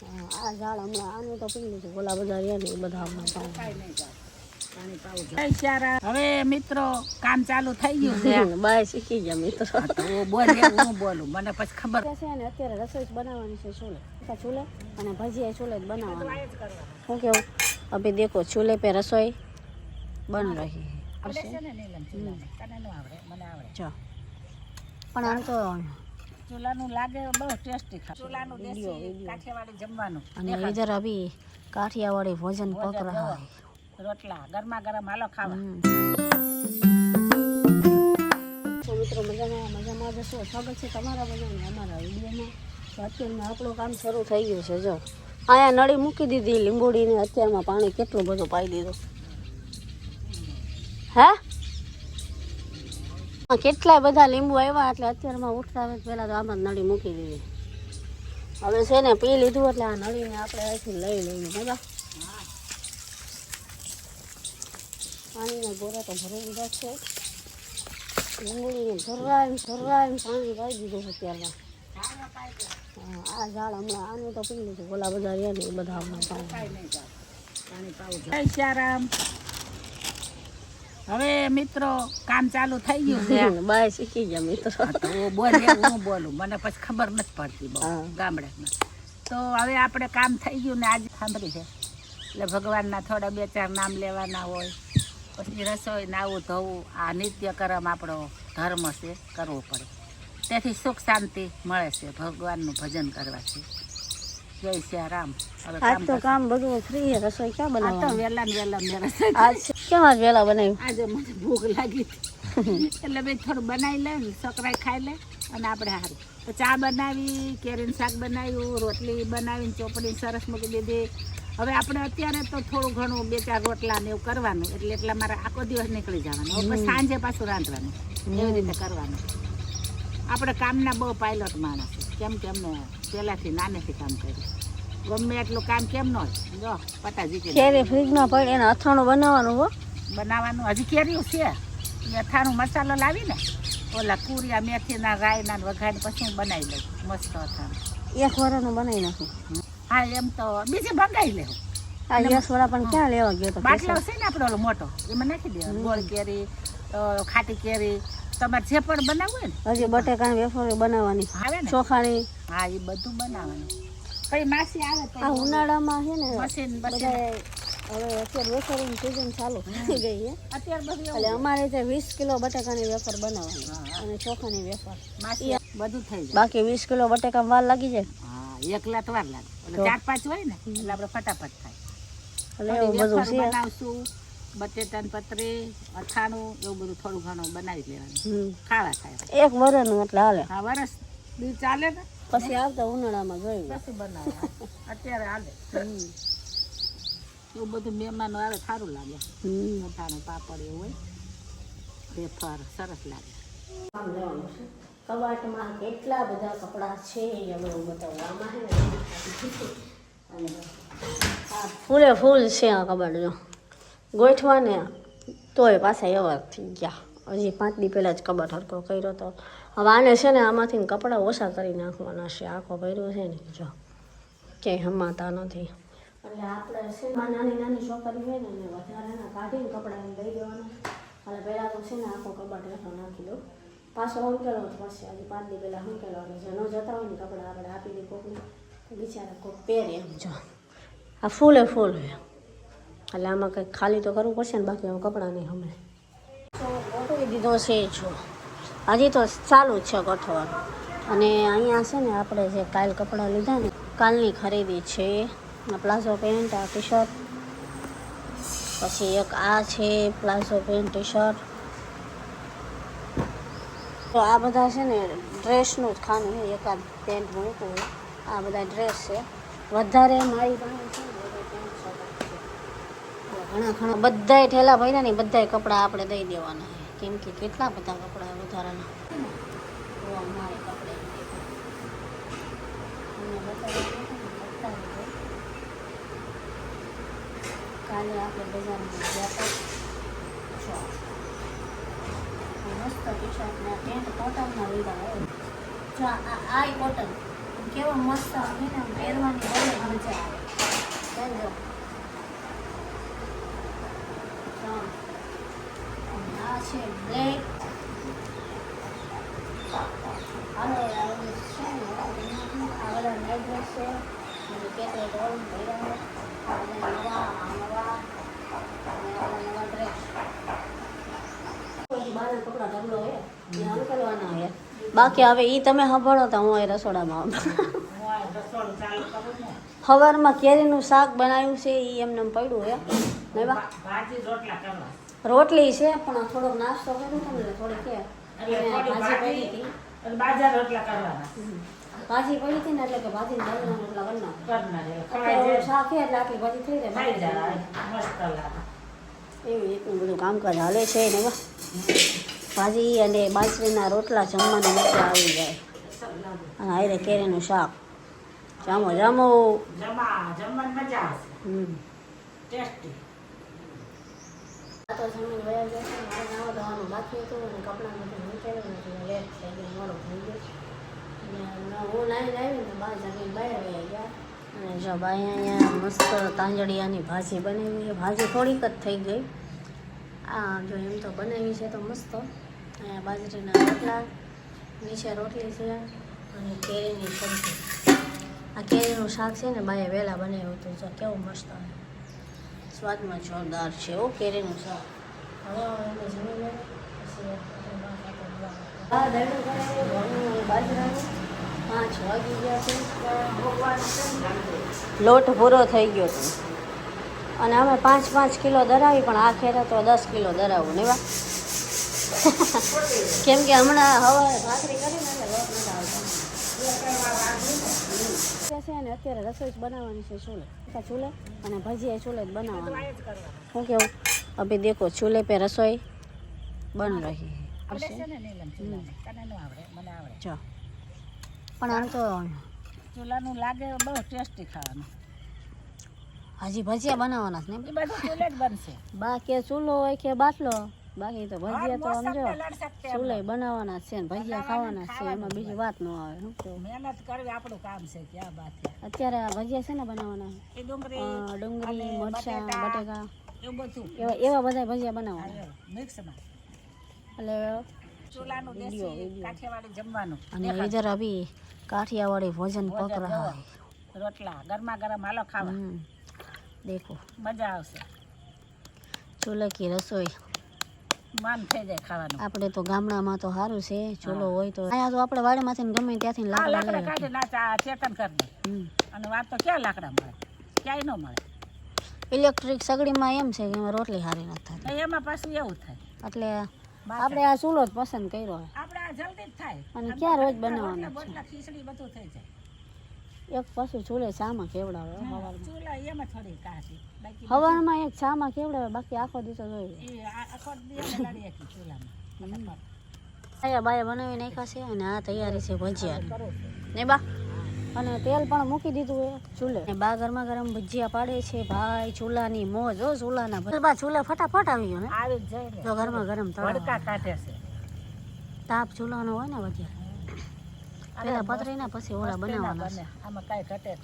આ ઝાડ હમણાં આને તો પી લીધું, ઓલા બધા રહ્યા ને એ બધા હમણાં હવે મિત્રો કામ ચાલુ થઈ ગયું છે. બાય શીખી ગયા મિત્રો. હું બોલું મને પછી ખબર છે ને અત્યારે રસોઈ જ બનાવવાની છે ચૂલે અને ભજીયા ચૂલે જ બનાવવાના. શું કેવું અભી દેખો ચૂલે पे रसोई बन रही है. પણ આમ તો ચૂલાનું લાગે બહુ ટેસ્ટી ચૂલાનું દેશી કાઠિયાવાડી જમવાનું. અને ઇધર અભી કાઠિયાવાડી ભોજન પક રહા है. રોટલા ગરમા ગરમ હાલો ખાવા. મિત્રો મજામાં જશો. સ્વાગત છે તમારા બધાને અમારા વિડીયોમાં. તો અત્યારમાં આપણું કામ શરૂ થઈ ગયું છે. જો અહીંયા નળી મૂકી દીધી લીંબોડીને, અત્યારમાં પાણી કેટલું બધું પાઈ દીધું. હે કેટલાય બધા લીંબુ આવ્યા એટલે અત્યારમાં ઉઠતા આવે પહેલાં તો આમાં નળી મૂકી દીધી. હવે છે ને પી લીધું એટલે આ નળીને આપણે અહીંથી લઈ લઈએ બધા. પાણીના ગોરા તો ભરી દીધા છે. લીંબુડીને ધરાવીને પાણી પાઈ દીધું અત્યારમાં. આ ઝાડ હમણાં આને તો પી લીધું, ઓલા બધા રહ્યા ને એ બધા હમણાં પાણી. હવે મિત્રો કામ ચાલુ થઈ ગયું છે. બાય શીખી ગયા મિત્રો. હું બોલું મને પછી ખબર નથી પડતી બહુ ગામડામાં. તો હવે આપણે કામ થઈ ગયું ને આજે સાંભળી છે એટલે ભગવાનના થોડા 2-4 નામ લેવાના હોય, પછી રસોઈ નાવું ધોવું આ નિત્યકર્મ આપણો ધર્મ છે, કરવો પડે. તેથી સુખ શાંતિ મળે છે ભગવાનનું ભજન કરવાથી. જય શ્રી રામ. હવે આજ તો કામ બધું ફ્રી છે. રસોઈ ક્યાં બનાવવા? વેલા મેં રસોઈ આજ કેમ આજ વેલા બનાવ્યું? આજે મને ભૂખ લાગી હતી એટલે મેં થોડું બનાવી લે, છોકરાએ ખાઈ લે અને આપણે સારું. તો ચા બનાવી, કેરીનું શાક બનાવ્યું, રોટલી બનાવીને ચોપડી સરસ મૂકી દીધી. હવે આપણે અત્યારે તો થોડું ઘણું 2-4 રોટલા ને એવું કરવાનું, એટલે મારે આખો દિવસ નીકળી જવાનું. પછી સાંજે પાછું રાંધવાનું, એવી રીતે કરવાનું. આપણે કામના બહુ પાયલોટ માણસ કેમ કે અમને પહેલાંથી નાનેથી કામ કર્યું. ગમે એટલું કામ કેમ ન હોય. જો પટાજી કેરી ફ્રીજમાં પડી એને અથાણું બનાવવાનું હો. બનાવવાનું હજી કેરીઓ છે. એ અથાણું મસાલો લાવીને ઓલા કુરિયા મેથીના રાયના વઘારી પછી હું બનાવી લઉં મસ્ત અથાણું. 1 વરાનું બનાવી નાખું. હા એમ તો બીજે મંગાવી લેવું. આ 10 વરા પણ ક્યાં લેવા ગયો તો? બાટલો છે ને આપણો ઓલો મોટો, એમાં નાખી દેવાનું. ગોળ કેરી, ખાટી કેરી, તમારે જે પણ બનાવવું હોય ને. હજી બટેકાની વેફર બનાવવાની આવે ને, ચોખાની. હા એ બધું બનાવવાનું. કઈ માસી આવે તો આ ઉનાળામાં છે ને મશીન બધા હવે અત્યારે વેફરની સિઝન ચાલુ થઈ ગઈ છે. અત્યારે બધું એટલે અમારે ત્યાં 20 કિલો બટેકાની વેફર બનાવવાની અને ચોખાની વેફર. માસી બધું થઈ જાય. બાકી 20 કિલો બટેકા વાર લાગી જાય. હા એકલા તો વાર લાગે. એટલે 4-5 હોય ને એટલે આપણે ફટાફટ થાય. એટલે એવું બધું છે. બનાવશું બટેટાની પતરી, અથાણું એવું બધું થોડું ઘણું બનાવી લેવાનું. ખાવા થાય 1 વરાનું એટલે હાલે. હા વરસ દી ચાલે ને. પછી આવતા ઉનાળામાં જોયું પછી બનાવે. અત્યારે હાલે એવું બધું. મહેમાનો આવે સારું લાગે. અથાણું પાપડ એવું હોય, વેફર સરસ લાગે. કામ લેવાનું છે. કબાટમાં કેટલા બધા કપડાં છે એ બધું બતાવું. આમાં છે ને આ ફૂલે ફૂલ છે આ કબાટ. જો ગોઠવાને તોય પાછા એવા થઈ ગયા. હજી 5 દી પહેલાં જ કબાટ હરકો કર્યો હતો. હવે આને છે ને આમાંથી કપડાં ઓછા કરી નાખવાના છે. આખો ભર્યો છે ને જો ક્યાંય હમાતા નથી. એટલે આપણે છે નાની છોકરી હોય ને એને વધારેના કાઢીને કપડાં એને દઈ દેવાના. એટલે પહેલાં તો છે ને આખો કબાટ હેઠો નાખી દો. પાછો હંકેલો તો પછી હજી 5 દી પહેલાં હંકેલો. એટલે જે ન જતા હોય ને કપડાં આપણે આપી દઈએ કોકને, તો બિચારા કોક પહેરે. એમ જો આ ફૂલે ફૂલ હોય. એટલે આમાં કંઈક ખાલી તો કરવું પડશે ને, બાકી હું કપડાં નહીં હમણાં તો ગોઠવી દીધો છે. જો હજી તો ચાલુ જ છે ગોઠવાનું. અને અહીંયા છે ને આપણે જે કાલ કપડાં લીધા ને કાલની ખરીદી છે. પ્લાઝો પેન્ટ, આ ટી શર્ટ, પછી એક આ છે પ્લાઝો પેન્ટ ટી શર્ટ. તો આ બધા છે ને ડ્રેસનું જ ખાનું છે. એકાદ પેન્ટ મૂકવું હોય. આ બધા ડ્રેસ છે. વધારે મારી પાસે છે ને પેન્ટ શર્ટ ઘણા બધાય ઠેલા ભર્યા ને બધાય કપડાં આપણે દઈ દેવાના. કેમ કે કેટલા બધા કપડાં વધારાના મારે કપડાં કાલે આપણે બજારમાં ગયા હતા. મસ્ત ટી શર્ટ ને પેન્ટ કોટનના લીધા. જો આ કોટન કેવો મસ્ત આવે ને પહેરવાની બહુ મજા આવે જો આ છે બ્લેક હાલો આવું છે ને આ બધા નાઇટ ડ્રેસ છે અને કેટલે ઓલ પહેર્યા અને નવા અને નવા ડ્રેસ બારના કપડા ઢગલો હે એ અંકલવાના હે બાકી હવે ઈ તમે સાંભળો તો હું અહીં રસોડામાં સવારમાં કેરીનું શાક બનાવ્યું છે એ એમને પડ્યું હે નહીં બા રોટલી છે પણ થોડોક નાસ્તો કર્યો હતો ને થોડીક કે ભાજી પડી હતી ભાજી પડી હતી ને એટલે કે ભાજી બાજરાના રોટલા કરી શાક છે એટલે આટલી ભાજી થઈ જાય એવું એટલું બધું કામકાજ હાલે છે ને બા ભાજી અને બાજરીના રોટલા જમવાની મજા આવી જાય અને હારે કેરીનું શાક જામો જામો તો જમીન વયા જશે મારે નાવા ધોવાનું બાકી હતું અને કપડાં બધું મૂકેલું નથી લેટ થઈ ગયું મોડું થઈ ગયું અને હું નાઈને આવી ને બહાર જમીન બહાર વયા ગયા અને જો બાઈ અહીંયા મસ્ત તાંજળિયાની ભાજી બનાવી ભાજી થોડીક જ થઈ ગઈ આ જો એમ તો બનાવી છે તો મસ્ત અહીંયા બાજરીના રોટલા નીચે રોટલી છે અને કેરીની સબ્જી આ કેરીનું શાક છે ને બાએ વહેલા બનાવ્યું હતું જો કેવું મસ્ત આવે સ્વાદમાં જોરદાર છે ઓ કેરીનું શાક હવે એને જમી લે પછી બાજરાનું 5 વાગી ગયા છે લોટ પૂરો થઈ ગયો હતો અને અમે 5 કિલો દરાવી પણ આ ખેરે તો 10 કિલો દરાવું નહીં વા કેમ કે હમણાં હવે ભાખરી કરીને એટલે લોટ નથી આવતો છે ને અત્યારે રસોઈ બનાવવાની છે ચૂલે અને ભજીયા ચૂલે જ બનાવવાની શું કેવું અભી દેખો ચૂલે पे रसोई बन रही જો પણ આમ તો ચૂલાનું લાગે બહુ ટેસ્ટી ખાવાનું હજી ભજીયા બનાવવાના છે ને એ બધું ચૂલે જ બનશે બાકી ચૂલો હોય કે બાટલો બાકી તો ભજીયા તો સમજો ચૂલે બનાવવાના છે ને ભજીયા ખાવાના છે એમાં બીજી વાત ન આવે શું કેવું મહેનત કરવી આપણું કામ છે ક્યાં વાત અત્યારે આ ભજીયા છે ને બનાવવાના એ ડુંગળી મરચાં બટેકા એવું બધું એવા બધા ભજીયા બનાવવાના મિક્સમાં એટલે ચૂલાનું દેશી કાઠિયાવાડી જમવાનું અને इधर अभी काठियावाड़ी भोजन पक रहा है રોટલા ગરમા ગરમ હાલો ખાવા देखो મજા આવશે चूल्हे की रसोई મન થઈ જાય ખાવાનું આપણે તો ગામડામાં તો સારું છે ચૂલો હોય તો અહીંયા તો આપણે વાડીમાંથી ગમે ત્યાંથી લાકડા કાઢી ના ચેતન કરી દે અને વાત તો ક્યાં લાકડા મળે ક્યાંય ન મળે ઇલેક્ટ્રિક સગડીમાં એમ છે કે એમાં રોટલી સારી નથી થતી એમાં પાછું એવું થાય એટલે આપણે આ ચૂલો જ પસંદ કર્યો હોય આપણે આ જલ્દી જ થાય અને ક્યાં રોજ બનાવવાનો બોટલા ખીચડી બધું થઈ જાય એક પાછું ચૂલે ચામાં કેવડાવે સવારમાં ચૂલા એમાં થોડી કાઢી બાકી સવારમાં એક ચામાં કેવડાવે બાકી આખો દિવસ જોઈ એ આખો દિવસ લડી હતી ચૂલામાં અહીંયા બાએ બનાવી નાખ્યા છે અને આ તૈયારી છે ભજીયા ને બા અને તેલ પણ મૂકી દીધું એ ચૂલે બા ગરમા ગરમ ભજીયા પાડે છે ભાઈ ચૂલાની મોજ હો ચૂલાના બા ચૂલે ફટાફટ આવી ગયો ને આવી જ જાય જો ગરમા ગરમ તડકા કાઢે છે તાપ ચૂલાનો હોય ને વધારે પેલા પતરીના પછી ઓલા બનાવવાના છે આમાં કાંઈ ઘટે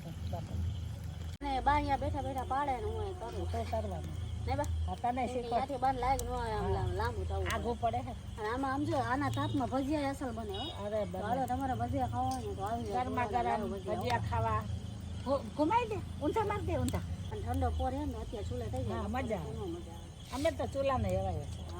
ને બા અહીંયા બેઠા બેઠા પાડે ને હું અહીં કરું તો કરવાનું ને બા તને શીખો ત્યાંથી બંધ લાગ ન હોય આમ લાંબુ થવું આગું પડે છે અને આમાં આમ જો આના તાપમાં ભજીયા અસલ બને હો અરે હાલો તમારે ભજીયા ખાવા હોય ને તો આવી જાય ગરમા ગરમ ભજીયા ખાવા ઘુમાઈ દે ઊંધા માર દે ઊંધા અને ઠંડો પોર હે ને અત્યારે ચૂલે થઈ જાય મજા મજા આવે અમે તો ચૂલા ને એવાય છે